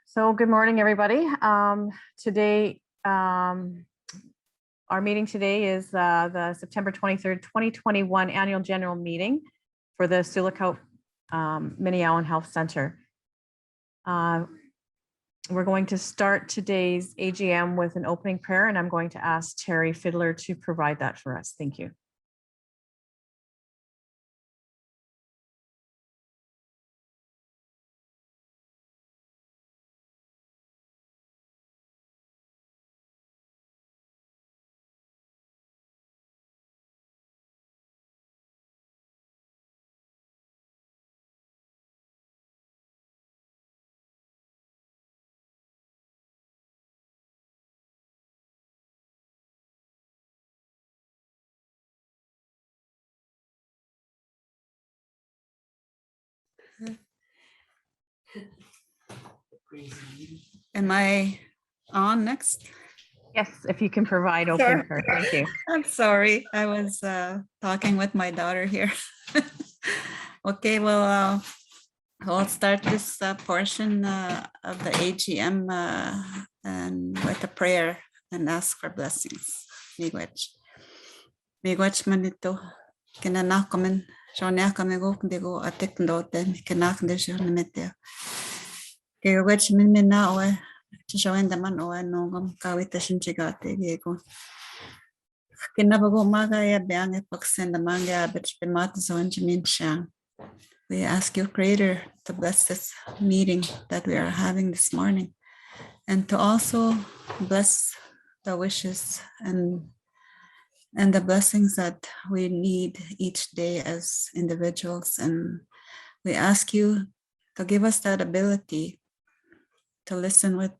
So good morning, everybody. Today, our meeting today is the September 23rd, 2021 annual general meeting for the Sioux Meno Health Center. We're going to start today's AGM with an opening prayer, and I'm going to ask Terry Fiddler to provide that for us. Thank you. Am I on next? Yes, if you can provide opening prayer. Thank you. I'm sorry. I was talking with my daughter here. Okay, well, we'll start this portion of the AGM and with a prayer and ask for blessings. Miigwech manito kinanak kamen shonya kamego digo atek ndote kinanak de shonmete. Kewech min na oe Showing the man or no kawita shinchigate gego. Kinabago maga ya bang e paksen the manga bitch be matazon jimin shang. We ask you, Creator, to bless this meeting that we are having this morning and to also bless the wishes and the blessings that we need each day as individuals. And we ask you to give us that ability to listen with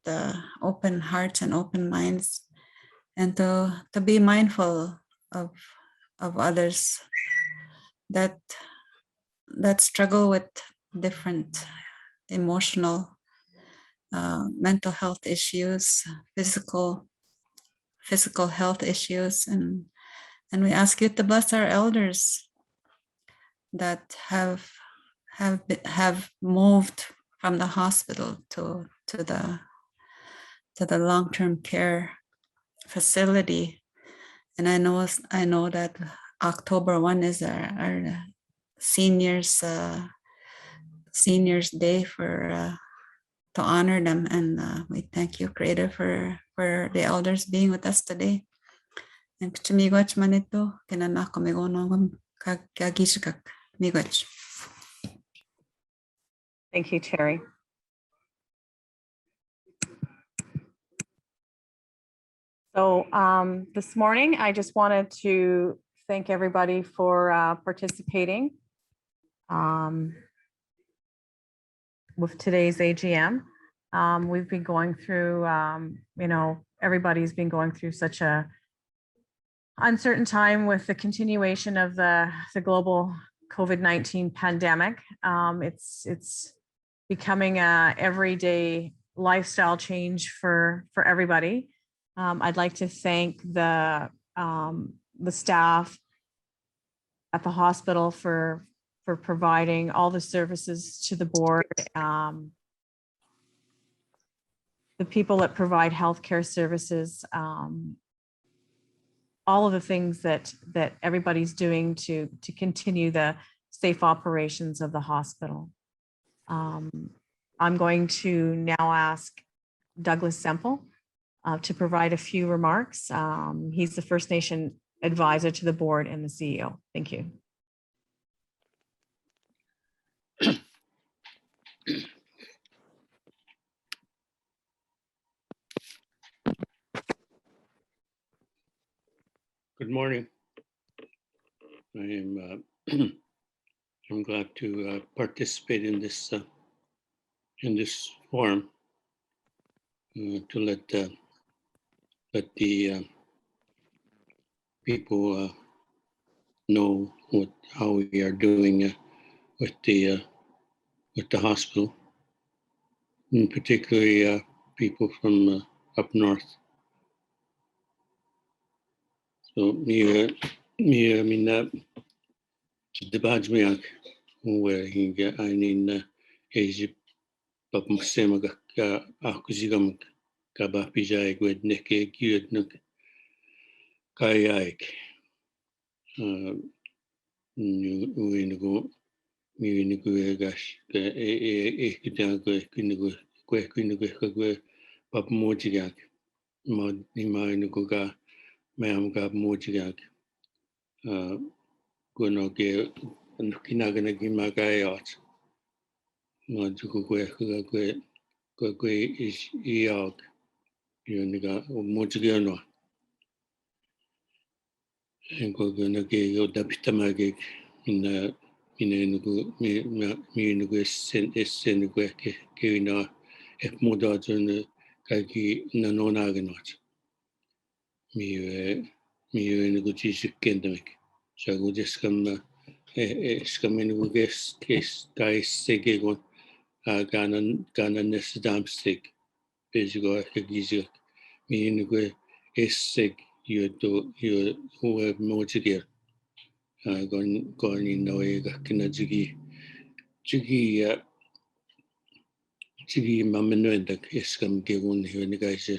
open hearts and open minds, and to be mindful of others that struggle with different emotional, mental health issues, physical health issues, and we ask you to bless our elders that have moved from the hospital to the long-term care facility. And I know that October 1 is our seniors day for to honor them, and we thank you, Creator, for the elders being with us today. And kchimigwach manito kinanak komigo nongam kagishikak migwach. Thank you, Terry. So this morning, I just wanted to thank everybody for participating with today's AGM. We've been going through, everybody's been going through such a uncertain time with the continuation of the global COVID-19 pandemic. It's becoming a everyday lifestyle change for everybody. I'd like to thank the staff at the hospital for providing all the services to the board, the people that provide healthcare services, all of the things that everybody's doing to continue the safe operations of the hospital. I'm going to now ask Douglas Semple to provide a few remarks. He's the First Nation advisor to the board and the CEO. Thank you. Good morning. I am I'm glad to participate in this forum to let the people know how we are doing with the hospital, and particularly people from up north. So mina debajmiak where he I mean Egypt but Musemaga ka ahkusigam ka ba pijay gwed neke gyud nuk kayaik uinigo miunigo gash ka kitago kunigo ka gwe pap mojigak ma ni mainigo ga mayam ga mojigak gono ge kinagana gimagayat ma jugo gwe is iag yuniga mojigano en gona ge yo dapitamage in miunigo sen gwe ke na moda zone kaki nanonaganot miunigo jisukendamik shago deskam skamenugo kes guys segegon gana nesidamstig bezigo kagizo miunigo esseg yodo huwe mojigir gon noega kina jigi mamenuendak eskam gegun hionigaise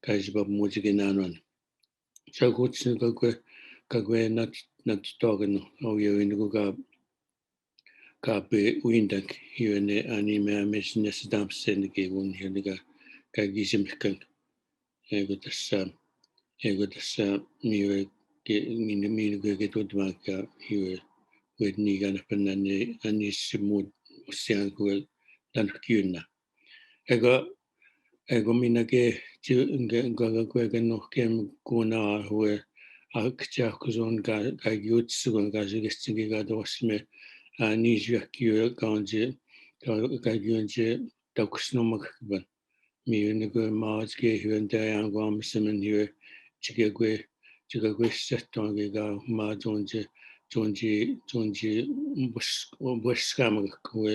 kaise bab mojigenanon shago kagwe nat togen o yoinigo ka be windak hione anime mes nesidamsen gegun hioniga kagizimkan ego dessa miwe mini gedudmaka hiwe wed nigana panane anismud siangwel dan kyuna ego minage gaga no kem kuna huwe akcha kuzon ga yutsugon ga jigestingi ga dosme nijakyu ganje ga yunje dakusnomakban miunigo maazge hyunde angwam semen hiwe chigagwe settonge ga ma jonji buskamak we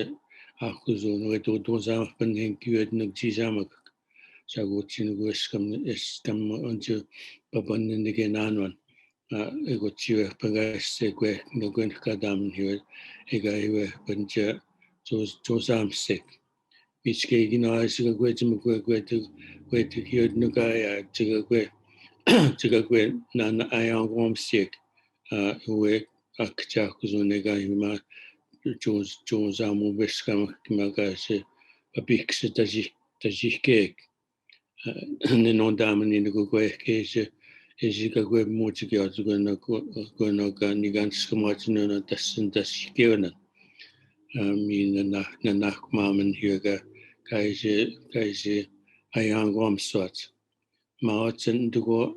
akuzon we dozam panen gyud nuk jizamak shagutin skam onju baban nige nanon ego chiwe pagasse gwe ngwen kadam hiwe ega hiwe banja jozam sek Miske gina siga gwe tu hyod nugaya chiga gwe na ayang wom siek huwe akcha kuzonega hima jozamu beskam kimaga se abikse tajik nenon damen in de gwe keze eziga gwe mochige gwe ga nigan skamatino na tasikeona na nachmamen huga kaise ayang wom sort maatsen dugo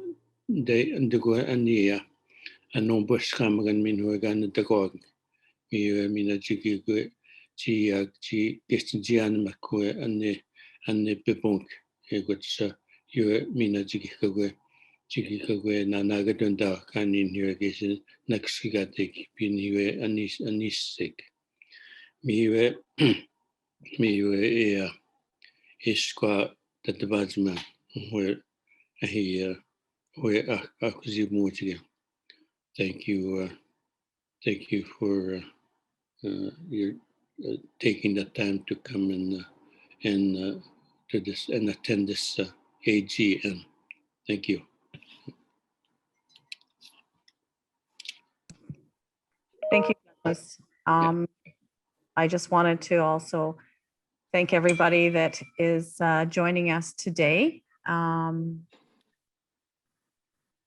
ania anon buskamagan min hugan de gog mina jigi chi gestinjian makwe anne bebunk egotsa yu mina jigi kagwe na nagadunda kanin huga naksigatik bin huwe anisik miwe iskwa tatabajma where he akuzi mochige. Thank you for your taking the time to come and to this and attend this AGM. Thank you. Thank you, Douglas. I just wanted to also thank everybody that is joining us today.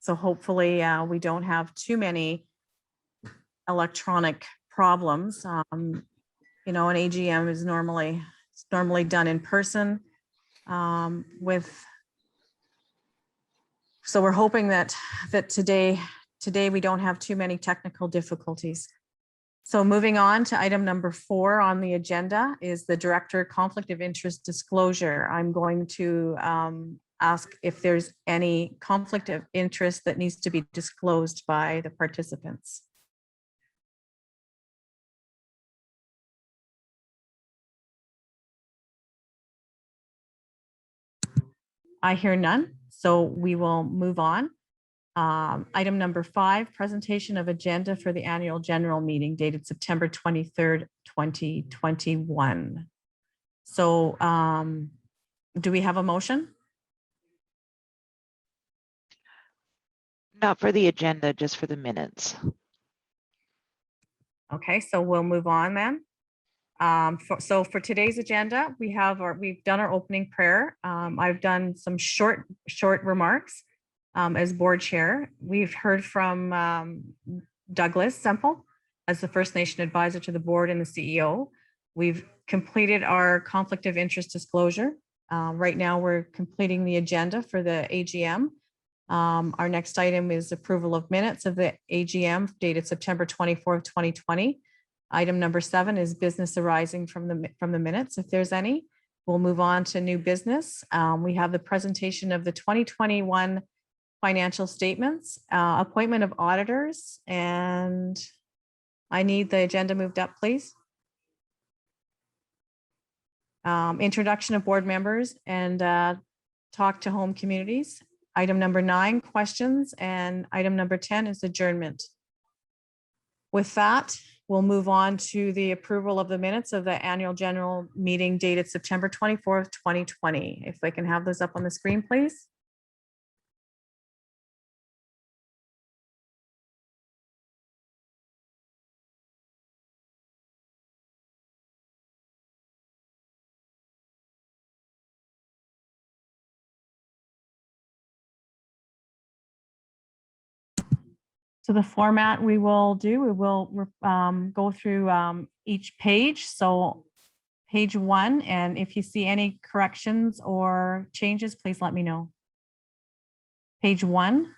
So hopefully we don't have too many electronic problems. An AGM is normally done in person so we're hoping that today we don't have too many technical difficulties. So moving on to item number 4 on the agenda is the Director Conflict of Interest Disclosure. I'm going to ask if there's any conflict of interest that needs to be disclosed by the participants. I hear none, so we will move on. Item number 5, presentation of agenda for the annual general meeting dated September 23rd, 2021. So Do we have a motion? Not for the agenda, just for the minutes. Okay, so we'll move on then. So for today's agenda, we've done our opening prayer. I've done some short remarks as board chair. We've heard from Douglas Semple as the First Nation advisor to the board and the CEO. We've completed our conflict of interest disclosure. Right now, we're completing the agenda for the AGM. Our next item is approval of minutes of the AGM dated September 24th, 2020. Item number 7 is business arising from the minutes, if there's any. We'll move on to new business. We have the presentation of the 2021 financial statements, appointment of auditors, and I need the agenda moved up, please. Introduction of board members and talk to home communities. Item number 9, questions, and item number 10 is adjournment. With that, we'll move on to the approval of the minutes of the annual general meeting dated September 24th, 2020. If I can have those up on the screen, please. So the format we will go through each page. So page 1, and if you see any corrections or changes, please let me know. Page 1.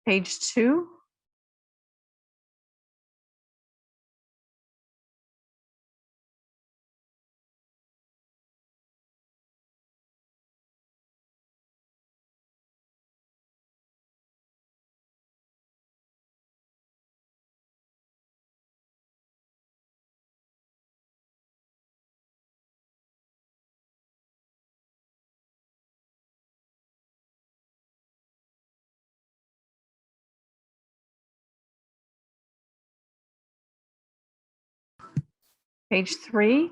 Page 2. Page 3.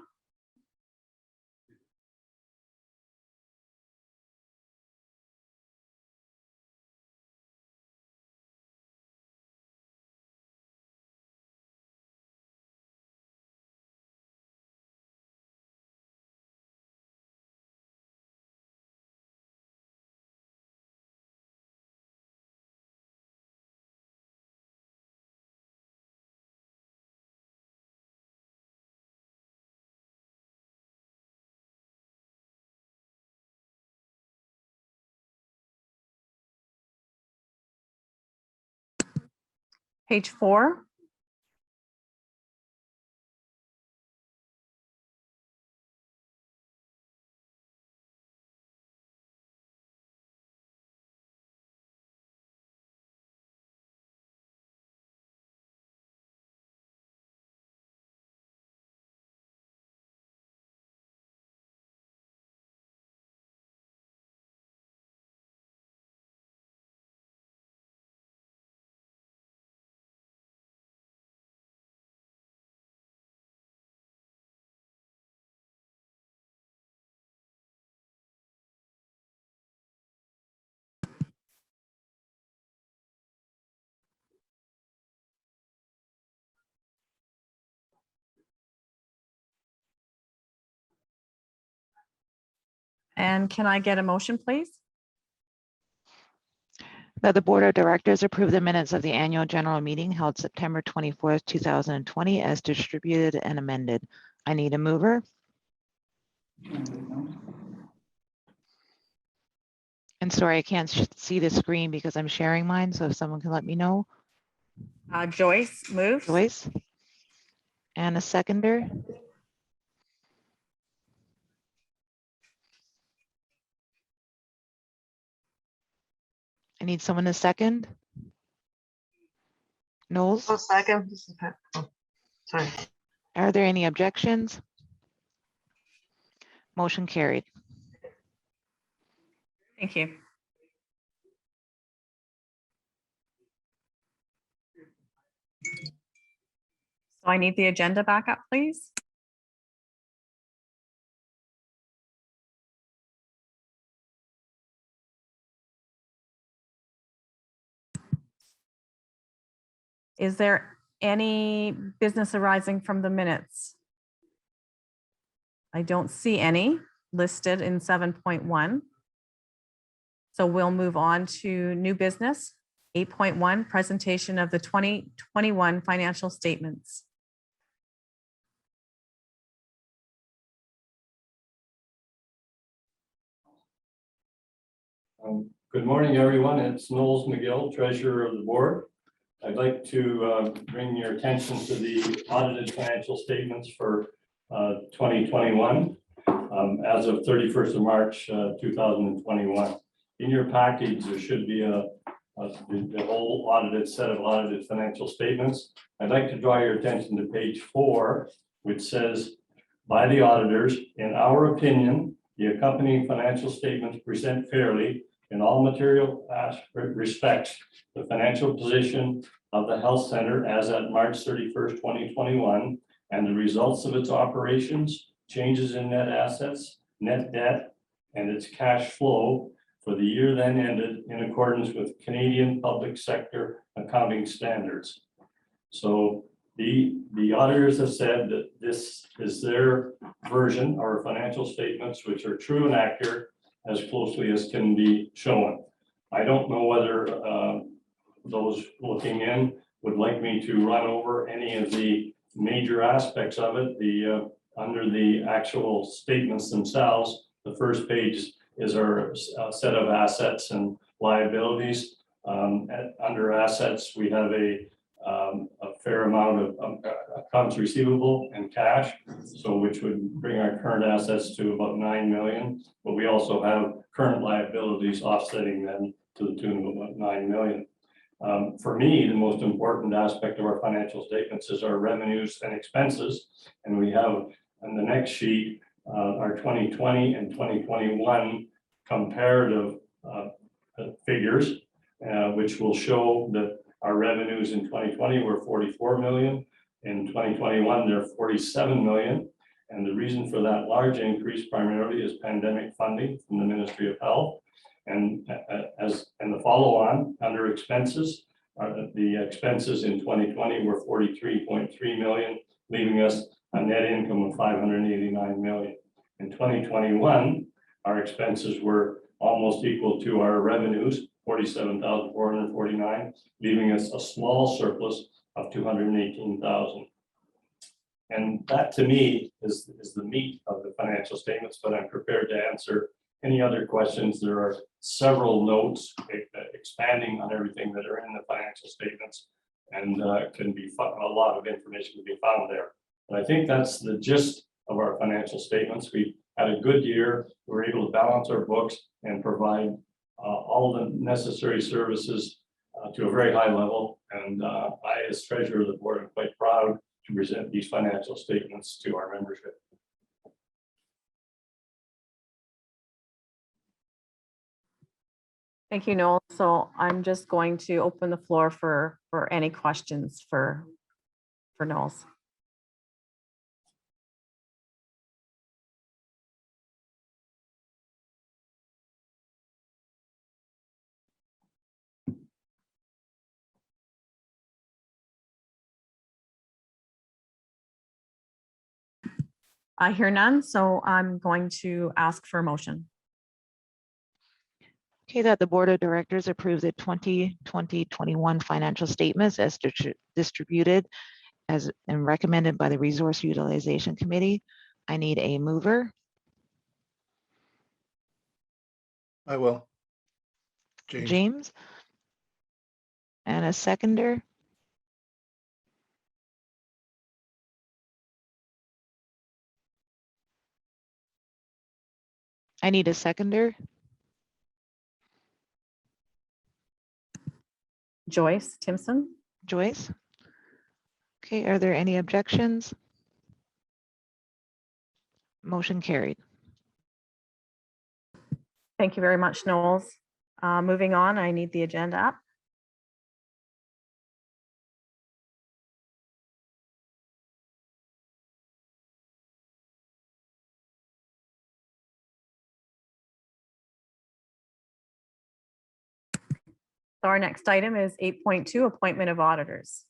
Page 4. And can I get a motion, please? That the Board of Directors approve the minutes of the annual general meeting held September 24th, 2020 as distributed and amended. I need a mover. And sorry, I can't see the screen because I'm sharing mine. So if someone can let me know. Joyce moves. Joyce. And a seconder. I need someone to second. Knowles, Oh, second. This is Pat. Oh, sorry. are there any objections? Motion carried. Thank you. So I need the agenda back up, please. Is there any business arising from the minutes? I don't see any listed in 7.1. So we'll move on to new business. 8.1, presentation of the 2021 financial statements. Good morning, everyone. It's Knowles McGill, Treasurer of the Board. I'd like to bring your attention to the audited financial statements for 2021 as of 31st of March 2021. In your package, there should be the whole audited set of audited financial statements. I'd like to draw your attention to page 4, which says, by the auditors, in our opinion, the accompanying financial statements present fairly in all material respects the financial position of the health center as at March 31st, 2021, and the results of its operations, changes in net assets, net debt, and its cash flow for the year then ended in accordance with Canadian public sector accounting standards. So the auditors have said that this is their version, our financial statements, which are true and accurate as closely as can be shown. I don't know whether those looking in would like me to run over any of the major aspects of it. Under the actual statements themselves, the first page is our set of assets and liabilities. Under assets, we have a fair amount of accounts receivable and cash, so which would bring our current assets to about 9 million. But we also have current liabilities offsetting them to the tune of about 9 million. For me, the most important aspect of our financial statements is our revenues and expenses. And we have on the next sheet, our 2020 and 2021 comparative figures, which will show that our revenues in 2020 were 44 million. In 2021, they're 47 million. And the reason for that large increase primarily is pandemic funding from the Ministry of Health. And the follow-on under expenses, the expenses in 2020 were 43.3 million, leaving us a net income of 589 million. In 2021, our expenses were almost equal to our revenues, 47,449, leaving us a small surplus of 218,000. And that to me is the meat of the financial statements, but I'm prepared to answer any other questions. There are several notes expanding on everything that are in the financial statements, and can be a lot of information to be found there. But I think that's the gist of our financial statements. We had a good year. We were able to balance our books and provide all the necessary services to a very high level. And I, as treasurer of the board, am quite proud to present these financial statements to our membership. Thank you, Noel. So I'm just going to open the floor for any questions for Noel's. I hear none, so I'm going to ask for a motion. Okay, that the Board of Directors approve the 2020-21 financial statements as distributed as and recommended by the Resource Utilization Committee. I need a mover. I will. James. And a seconder. I need a seconder. Joyce Timpson. Joyce? Okay, are there any objections? Motion carried. Thank you very much, Knowles. Moving on, I need the agenda up. So our next item is 8.2, appointment of auditors.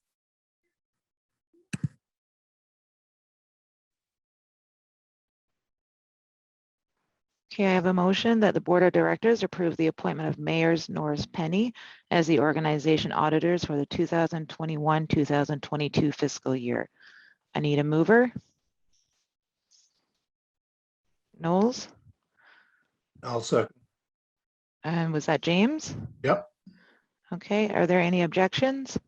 Okay, I have a motion that the Board of Directors approve the appointment of Mayors Norris Penny as the organization auditors for the 2021-2022 fiscal year. I need a mover. Knowles? I'll second. And was that James? Yep. Okay, are there any objections?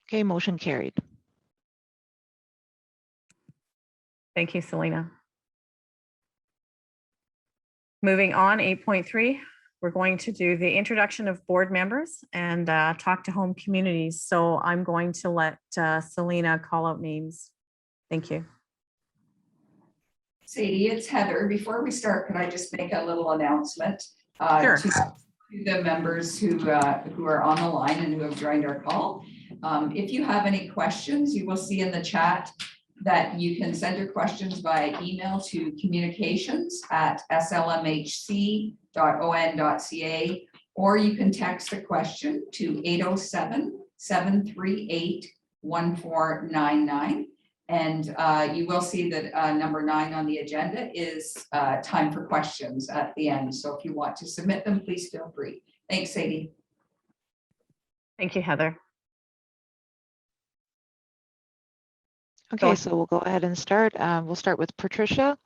Okay, motion carried. Thank you, Selena. Moving on, 8.3, we're going to do the introduction of board members and talk to home communities. So I'm going to let Selena call out names. Thank you. Sadie, it's Heather. Before we start, could I just make a little announcement Sure. to the members who are on the line and who have joined our call? If you have any questions, you will see in the chat that you can send your questions via email to communications@slmhc.on.ca, or you can text a question to 807-738-1499. And you will see that number 9 on the agenda is time for questions at the end. So if you want to submit them, please feel free. Thanks, Sadie. Thank you, Heather. Okay, so we'll go ahead and start. We'll start with Patricia.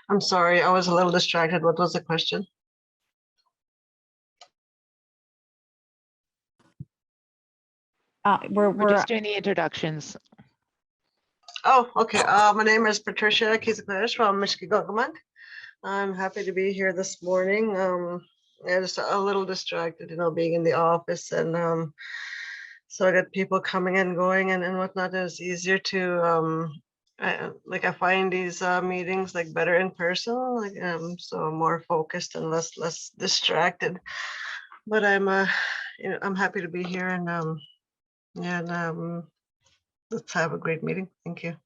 I'm sorry, I was a little distracted. What was the question? We're just doing the introductions. Oh, okay. My name is Patricia Kizaklesh from Mishkigogumag. I'm happy to be here this morning. Yeah, just a little distracted, being in the office, and so I got people coming and going and whatnot. It's easier to I find these meetings like better in person, so more focused and less distracted. But I'm I'm happy to be here, and let's have a great meeting. Thank you.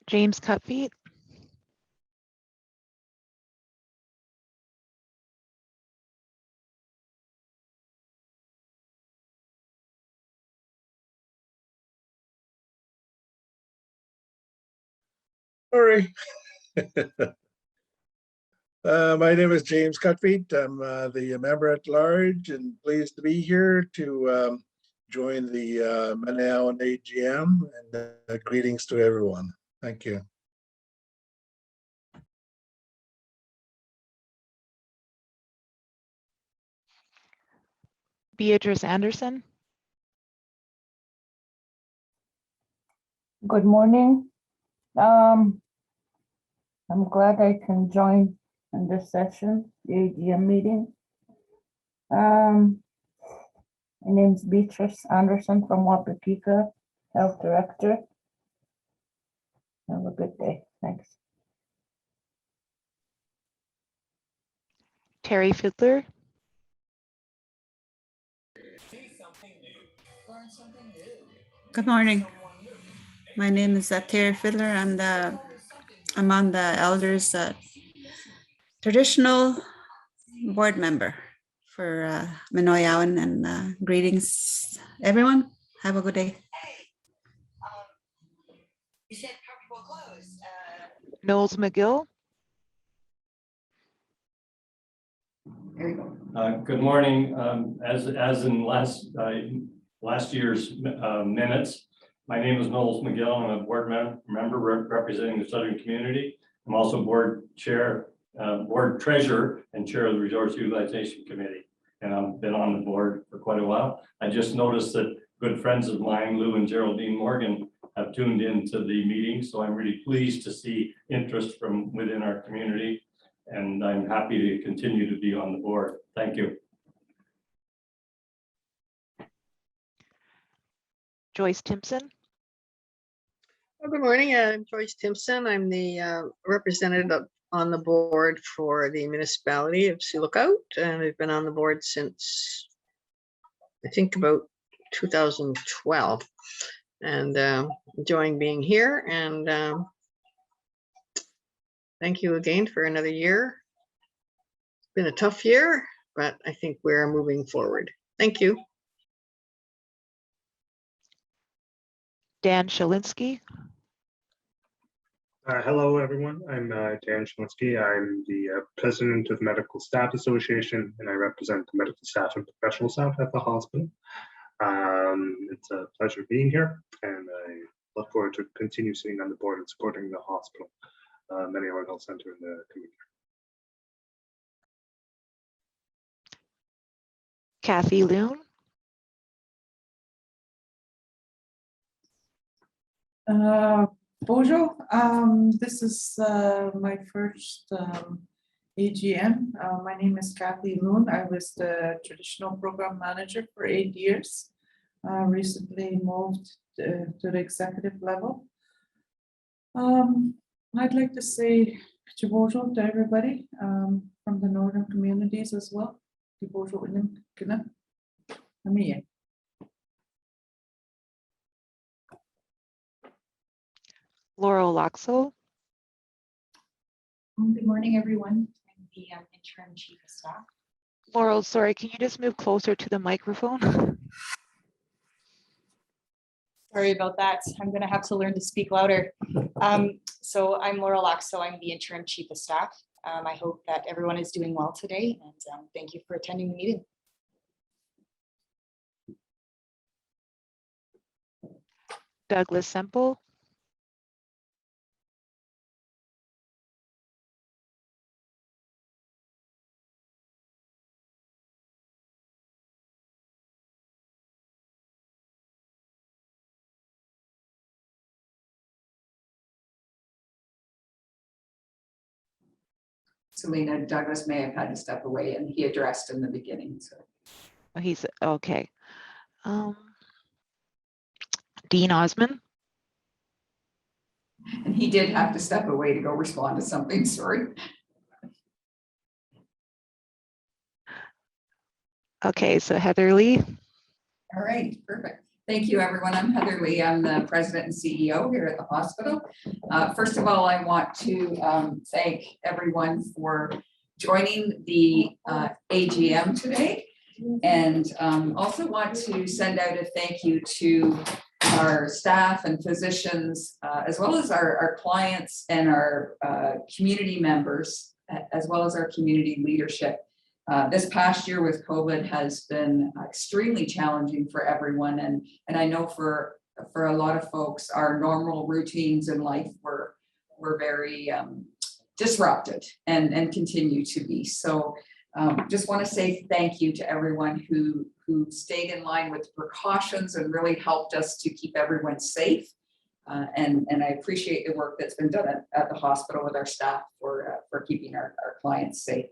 James Cutfeet. Sorry. My name is James Cutfeet. I'm the member at large and pleased to be here to join the Meno and AGM, and greetings to everyone. Thank you. Beatrice Anderson. Good morning. I'm glad I can join in this session, the AGM meeting. My name is Beatrice Anderson from Wapakika, Health Director. Have a good day. Thanks. Terry Fiddler. Good morning. My name is Terry Fiddler. I'm on the elders traditional board member for Menoyawan, and greetings everyone. Have a good day. Knowles McGill. There you go. Good morning. As in last year's minutes, my name is Knowles McGill. I'm a board member representing the Southern community. I'm also board treasurer and chair of the Resource Utilization Committee. and I've been on the board for quite a while. I just noticed that good friends of mine, Lou and Geraldine Morgan, have tuned into the meeting, so I'm really pleased to see interest from within our community, and I'm happy to continue to be on the board. Thank you. Joyce Timpson. Well, good morning. I'm Joyce Timpson. I'm the representative on the board for the municipality of Sioux, and I've been on the board since I think about 2012, and enjoying being here. And thank you again for another year. It's been a tough year, but I think we're moving forward. Thank you. Dan Shilensky. Hello, everyone. I'm Dan Shilensky. I'm the president of the Medical Staff Association, and I represent the medical staff and professional staff at the hospital. It's a pleasure being here, and I look forward to continue sitting on the board and supporting the hospital, Meno Health Center in the community. Kathy Loon. Bonjour, this is my first AGM. My name is Kathy Loon. I was the traditional program manager for 8 years. Recently moved to the executive level. I'd like to say bonjour to everybody from the northern communities as well. Bonjour. Laurel Laakso. Good morning, everyone. I'm the interim chief of staff. Laurel, sorry, can you just move closer to the microphone? Sorry about that. I'm going to have to learn to speak louder. So I'm Laurel Laakso. I'm the interim chief of staff. I hope that everyone is doing well today, and thank you for attending the meeting. Douglas Semple. Selena, Douglas may have had to step away, and he addressed in the beginning. So He's okay. Dean Osmond. and he did have to step away to go respond to something. Sorry. Okay, so Heather Lee. All right, perfect. Thank you, everyone. I'm Heather Lee. I'm the president and CEO here at the hospital. First of all, I want to thank everyone for joining the AGM today, and also want to send out a thank you to our staff and physicians, as well as our clients and our community members, as well as our community leadership. This past year with COVID has been extremely challenging for everyone, and I know for a lot of folks, our normal routines in life were very disrupted and continue to be. So just want to say thank you to everyone who stayed in line with precautions and really helped us to keep everyone safe. And I appreciate the work that's been done at the hospital with our staff for keeping our clients safe.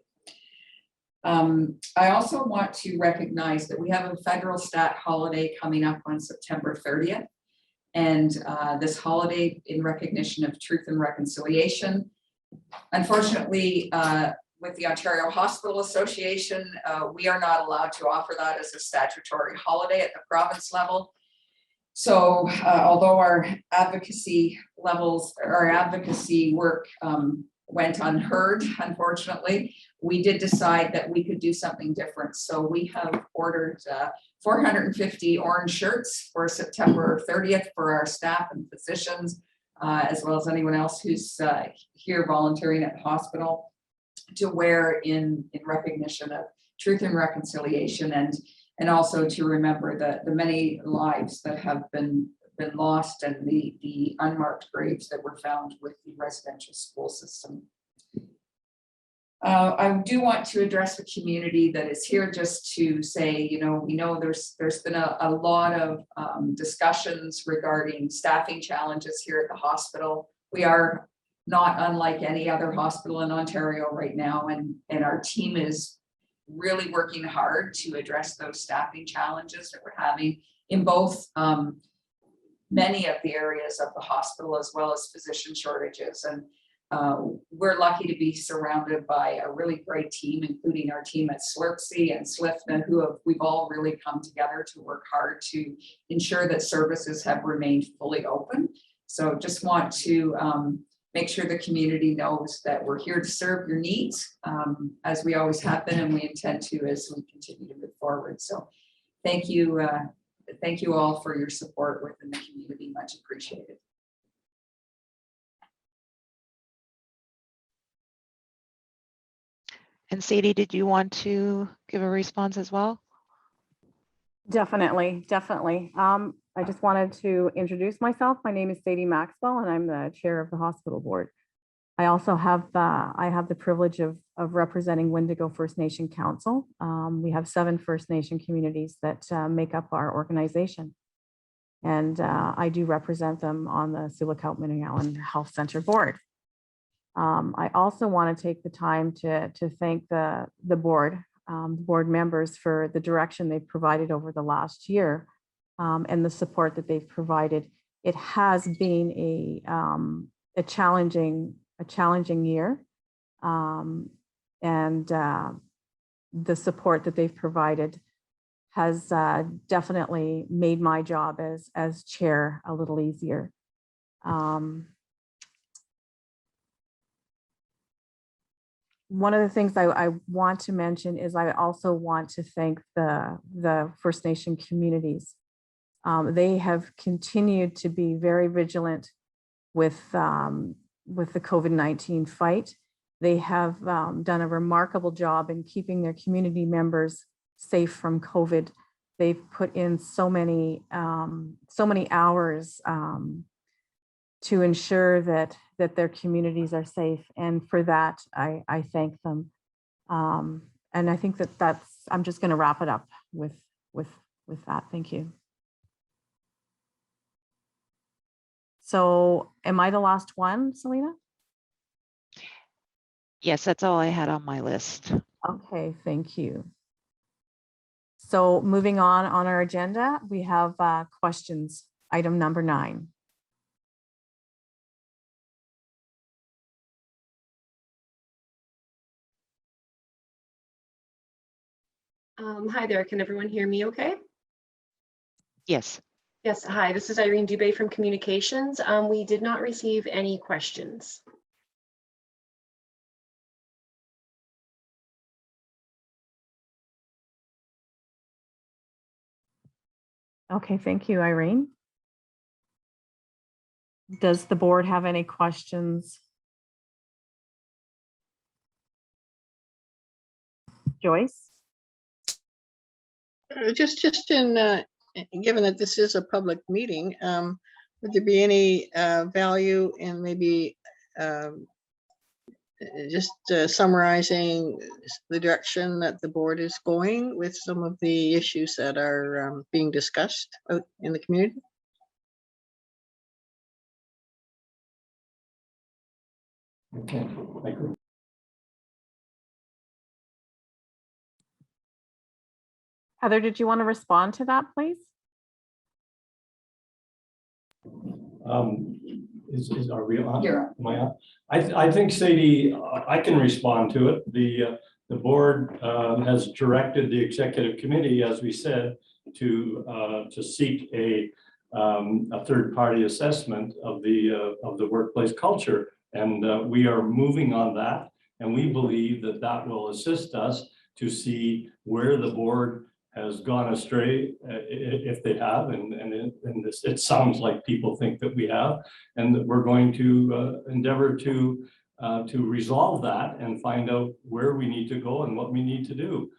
I also want to recognize that we have a federal stat holiday coming up on September 30th. And this holiday in recognition of Truth and Reconciliation. Unfortunately, with the Ontario Hospital Association, we are not allowed to offer that as a statutory holiday at the province level. So although our advocacy levels, our advocacy work went unheard, unfortunately, we did decide that we could do something different. So we have ordered 450 orange shirts for September 30th for our staff and physicians, as well as anyone else who's here volunteering at the hospital, to wear in recognition of Truth and Reconciliation, and also to remember the many lives that have been lost and the unmarked graves that were found with the residential school system. I do want to address the community that is here just to say, we know there's been a lot of discussions regarding staffing challenges here at the hospital. We are not unlike any other hospital in Ontario right now, and our team is really working hard to address those staffing challenges that we're having in both many of the areas of the hospital, as well as physician shortages. And we're lucky to be surrounded by a really great team, including our team at Slmhc and Slmhc, we've all really come together to work hard to ensure that services have remained fully open. So just want to make sure the community knows that we're here to serve your needs, as we always have been, and we intend to as we continue to move forward. So thank you all for your support within the community, much appreciated. And Sadie, did you want to give a response as well? Definitely. I just wanted to introduce myself. My name is Sadie Maxwell, and I'm the chair of the hospital board. I also have the privilege of representing Wendigo First Nation Council. We have 7 First Nation communities that make up our organization, and I do represent them on the Sioux Minneapolis Health Center board. I also want to take the time to thank the board members for the direction they've provided over the last year, and the support that they've provided. It has been a challenging year, and the support that they've provided has definitely made my job as chair a little easier. One of the things I want to mention is I also want to thank the First Nation communities. They have continued to be very vigilant with the COVID-19 fight. They have done a remarkable job in keeping their community members safe from COVID. They've put in so many hours to ensure that their communities are safe, and for that I thank them. And I think I'm just going to wrap it up with that. Thank you. So am I the last one, Selena? Yes, that's all I had on my list. Okay, thank you. So moving on our agenda, we have questions, item number 9. Hi there, can everyone hear me okay? Yes. Yes, hi, this is Irene Dubé from Communications. We did not receive any questions. Okay, thank you, Irene. Does the board have any questions? Joyce? Just in, given that this is a public meeting, would there be any value in maybe just summarizing the direction that the board is going with some of the issues that are being discussed out in the community? Okay. Heather, did you want to respond to that, please? Are we on? You're Am I on? I think, Sadie, I can respond to it. The board has directed the executive committee, as we said, to seek a third-party assessment of the workplace culture, and we are moving on that, and we believe that will assist us to see where the board has gone astray, if they have, and it sounds like people think that we have, and that we're going to endeavor to resolve that and find out where we need to go and what we need to do.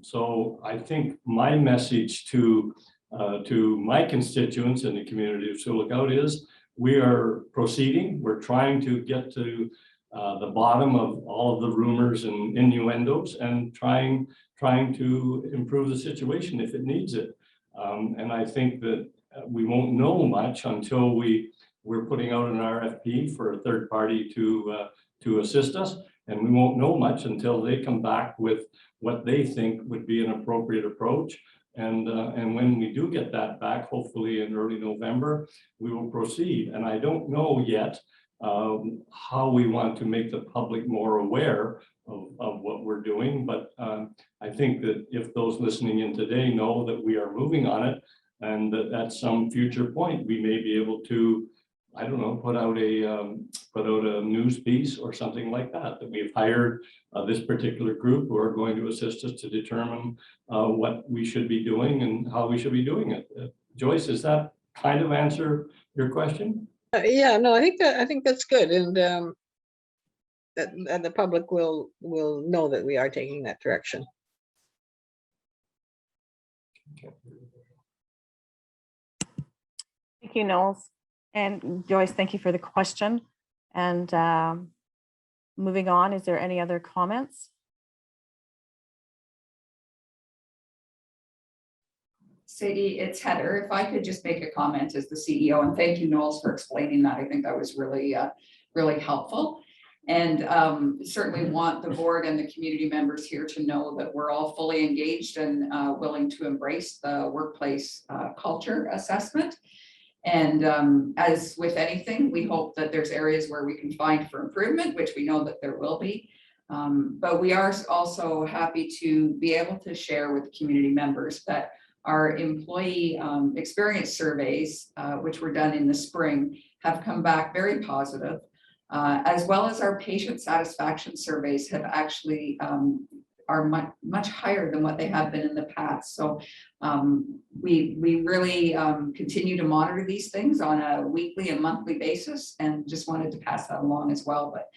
So I think my message to my constituents in the community of Sioux is we are proceeding. We're trying to get to the bottom of all of the rumors and innuendos and trying to improve the situation if it needs it. And I think that we won't know much until we're putting out an RFP for a third party to assist us. And we won't know much until they come back with what they think would be an appropriate approach. And when we do get that back, hopefully in early November, we will proceed. And I don't know yet how we want to make the public more aware of what we're doing. But I think that if those listening in today know that we are moving on it, and that at some future point, we may be able to, I don't know, put out a news piece or something like that, that we've hired this particular group who are going to assist us to determine what we should be doing and how we should be doing it. Joyce, does that kind of answer your question? Yeah, no, I think that's good, and that the public will know that we are taking that direction. Thank you, Knowles. And Joyce, thank you for the question. And moving on, is there any other comments? Sadie, it's Heather. If I could just make a comment as the CEO, and thank you, Knowles, for explaining that. I think that was really, really helpful. And certainly want the board and the community members here to know that we're all fully engaged and willing to embrace the workplace culture assessment. And as with anything, we hope that there's areas where we can find for improvement, which we know that there will be. But we are also happy to be able to share with community members that our employee experience surveys, which were done in the spring, have come back very positive, as well as our patient satisfaction surveys have actually are much higher than what they have been in the past. So we really continue to monitor these things on a weekly and monthly basis, and just wanted to pass that along as well. But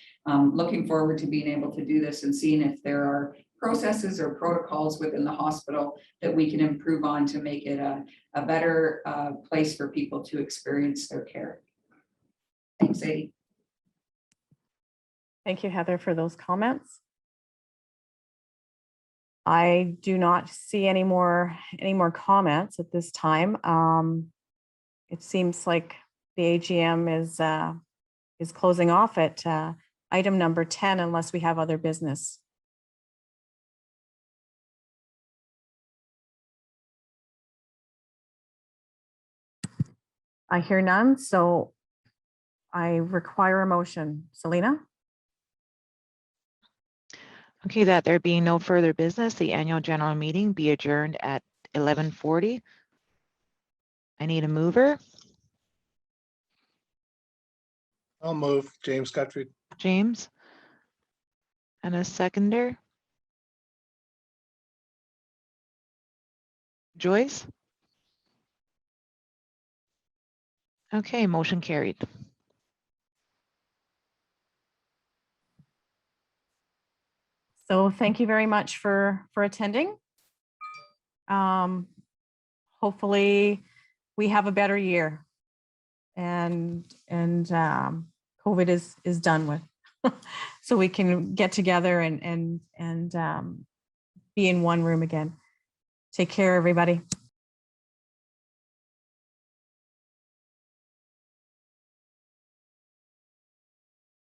looking forward to being able to do this and seeing if there are processes or protocols within the hospital that we can improve on to make it a better place for people to experience their care. Thanks, Sadie. Thank you, Heather, for those comments. I do not see any more comments at this time. It seems like the AGM is closing off at item number 10, unless we have other business. I hear none, so I require a motion. Selena? Okay, that there being no further business, the annual general meeting be adjourned at 11:40. I need a mover. I'll move. James Guthrie. James. And a seconder. Joyce. Okay, motion carried. So thank you very much for attending. Hopefully we have a better year, and COVID is done with, so we can get together and be in one room again. Take care, everybody.